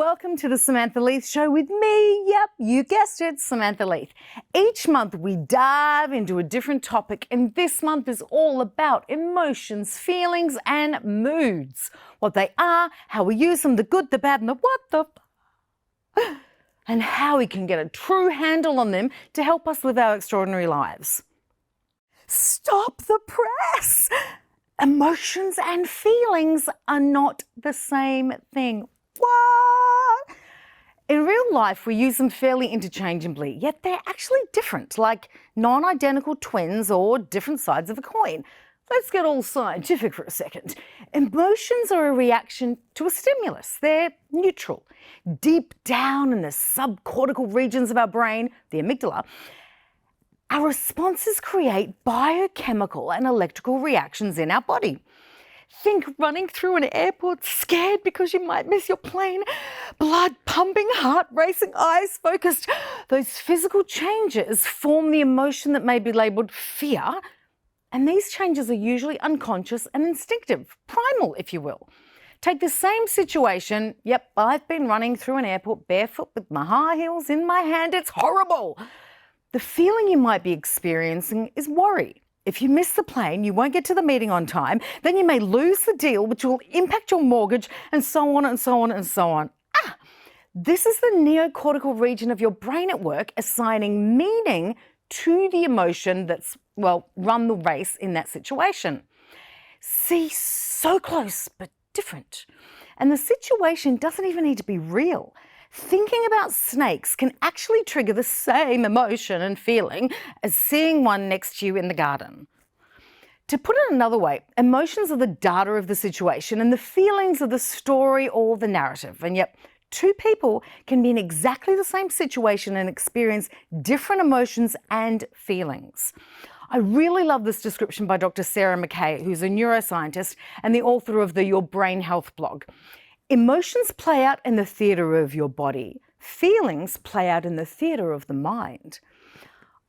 welcome to the Samantha Leith Show with me. Yep, you guessed it, Samantha Leith. Each month we dive into a different topic, and this month is all about emotions, feelings, and moods. What they are, how we use them, the good, the bad, and the what the and how we can get a true handle on them to help us live our extraordinary lives. Stop the press! Emotions and feelings are not the same thing. What? In real life, we use them fairly interchangeably, yet they're actually different, like non-identical twins or different sides of a coin. Let's get all scientific for a second. Emotions are a reaction to a stimulus. They're neutral. Deep down in the subcortical regions of our brain, the amygdala, our responses create biochemical and electrical reactions in our body. Think running through an airport scared because you might miss your plane, blood pumping, heart racing, eyes focused. Those physical changes form the emotion that may be labelled fear, and these changes are usually unconscious and instinctive, primal, if you will. Take the same situation. Yep, I've been running through an airport barefoot with my high heels in my hand. It's horrible. The feeling you might be experiencing is worry. If you miss the plane, you won't get to the meeting on time, then you may lose the deal, which will impact your mortgage, and so on and so on and so on. This is the neocortical region of your brain at work, assigning meaning to the emotion that's, run the race in that situation. See, so close, but different. And the situation doesn't even need to be real. Thinking about snakes can actually trigger the same emotion and feeling as seeing one next to you in the garden. To put it another way, emotions are the data of the situation and the feelings are the story or the narrative. And yet, two people can be in exactly the same situation and experience different emotions and feelings. I really love this description by Dr. Sarah McKay, who's a neuroscientist and the author of the Your Brain Health blog. Emotions play out in the theatre of your body. Feelings play out in the theatre of the mind.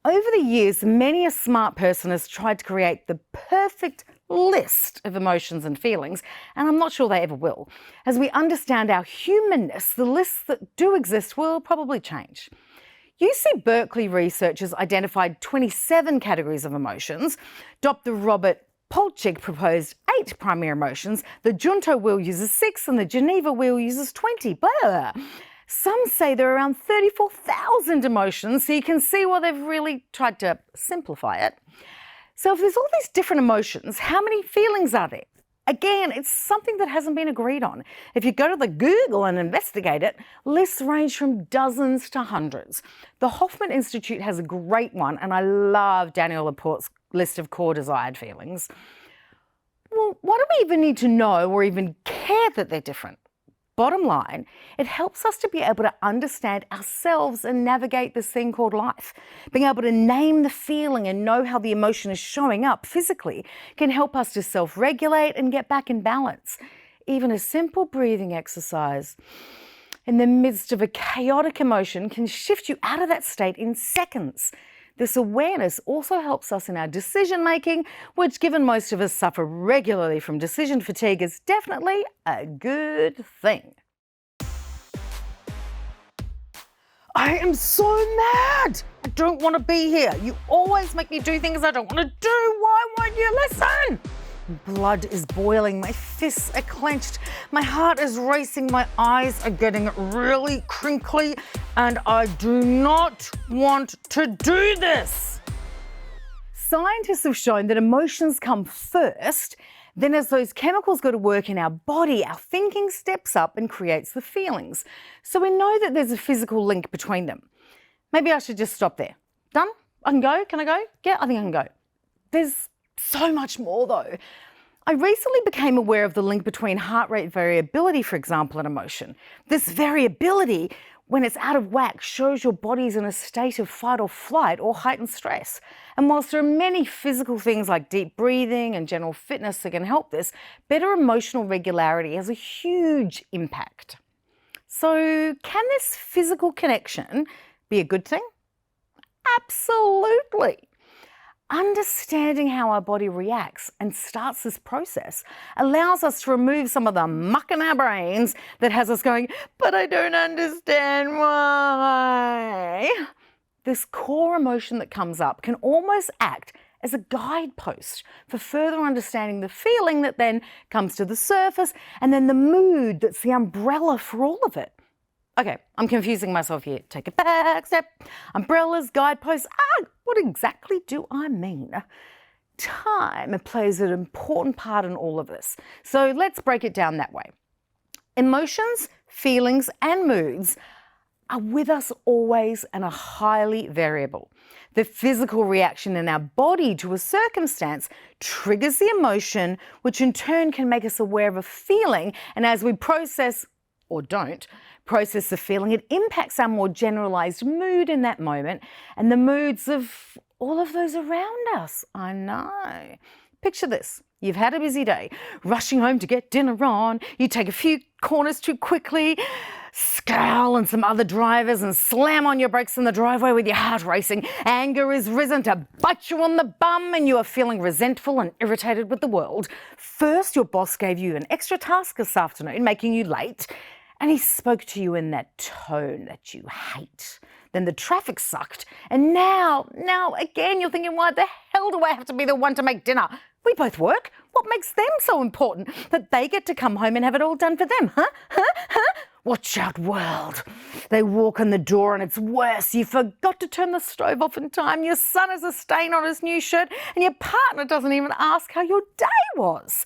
Over the years, many a smart person has tried to create the perfect list of emotions and feelings, and I'm not sure they ever will. As we understand our humanness, the lists that do exist will probably change. UC Berkeley researchers identified 27 categories of emotions. Dr. Robert Polchik proposed 8 primary emotions. The Junto wheel uses 6 and the Geneva wheel uses 20. Blah. Some say there are around 34,000 emotions, so you can see why they've really tried to simplify it. So if there's all these different emotions, how many feelings are there? Again, it's something that hasn't been agreed on. If you go to the Google and investigate it, lists range from dozens to hundreds. The Hoffman Institute has a great one, and I love Daniel Laporte's list of core desired feelings. Well, why do we even need to know or even care that they're different? Bottom line, it helps us to be able to understand ourselves and navigate this thing called life. Being able to name the feeling and know how the emotion is showing up physically can help us to self-regulate and get back in balance. Even a simple breathing exercise in the midst of a chaotic emotion can shift you out of that state in seconds. This awareness also helps us in our decision making, which, given most of us suffer regularly from decision fatigue, is definitely a good thing. I am so mad! I don't want to be here. You always make me do things I don't want to do. Why won't you listen? Blood is boiling, my fists are clenched, my heart is racing, my eyes are getting really crinkly, and I do not want to do this. Scientists have shown that emotions come first, then as those chemicals go to work in our body, our thinking steps up and creates the feelings. So we know that there's a physical link between them. Maybe I should just stop there. Done? I can go? Can I go? Yeah, I think I can go. There's so much more though. I recently became aware of the link between heart rate variability, for example, and emotion. This variability, when it's out of whack, shows your body's in a state of fight or flight or heightened stress. And whilst there are many physical things like deep breathing and general fitness that can help this, better emotional regularity has a huge impact. So can this physical connection be a good thing? Absolutely. Understanding how our body reacts and starts this process allows us to remove some of the muck in our brains that has us going, but I don't understand why. This core emotion that comes up can almost act as a guidepost for further understanding the feeling that then comes to the surface, and then the mood that's the umbrella for all of it. Okay, I'm confusing myself here. Take a back step. Umbrellas, guideposts. What exactly do I mean? Time plays an important part in all of this. So let's break it down that way. Emotions, feelings, and moods are with us always and are highly variable. The physical reaction in our body to a circumstance triggers the emotion, which in turn can make us aware of a feeling. And as we process, or don't, process the feeling, it impacts our more generalized mood in that moment and the moods of all of those around us. I know. Picture this. You've had a busy day, rushing home to get dinner on. You take a few corners too quickly, scowl and some other drivers and slam on your brakes in the driveway with your heart racing. Anger is risen to bite you on the bum and you are feeling resentful and irritated with the world. First, your boss gave you an extra task this afternoon, making you late, and he spoke to you in that tone that you hate. Then the traffic sucked, and now again you're thinking, why the hell do I have to be the one to make dinner? We both work. What makes them so important that they get to come home and have it all done for them, huh? Watch out, world. They walk in the door and it's worse. You forgot to turn the stove off in time. Your son has a stain on his new shirt and your partner doesn't even ask how your day was.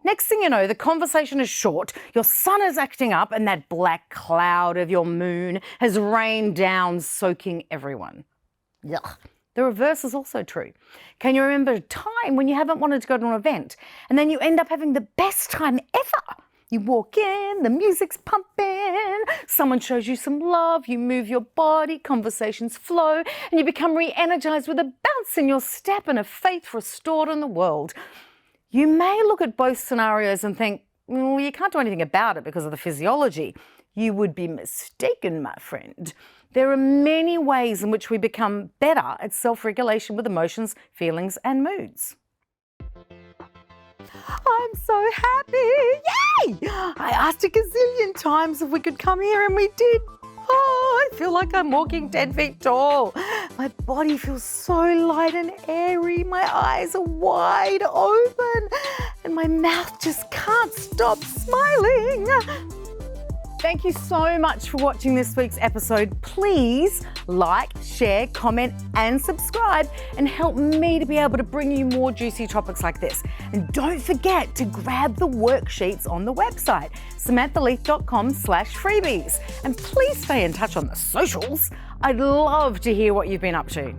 Next thing you know, the conversation is short, your sun is acting up, and that black cloud of your moon has rained down, soaking everyone. Yuck. The reverse is also true. Can you remember a time when you haven't wanted to go to an event and then you end up having the best time ever? You walk in, the music's pumping, someone shows you some love, you move your body, conversations flow, and you become re-energized with a bounce in your step and a faith restored in the world. You may look at both scenarios and think, well, you can't do anything about it because of the physiology. You would be mistaken, my friend. There are many ways in which we become better at self-regulation with emotions, feelings, and moods. I'm so happy! Yay! I asked a gazillion times if we could come here and we did. Oh, I feel like I'm walking 10 feet tall. My body feels so light and airy. My eyes are wide open and my mouth just can't stop smiling. Thank you so much for watching this week's episode. Please like, share, comment, and subscribe and help me to be able to bring you more juicy topics like this. And don't forget to grab the worksheets on the website, samanthaleith.com/freebies. And please stay in touch on the socials. I'd love to hear what you've been up to.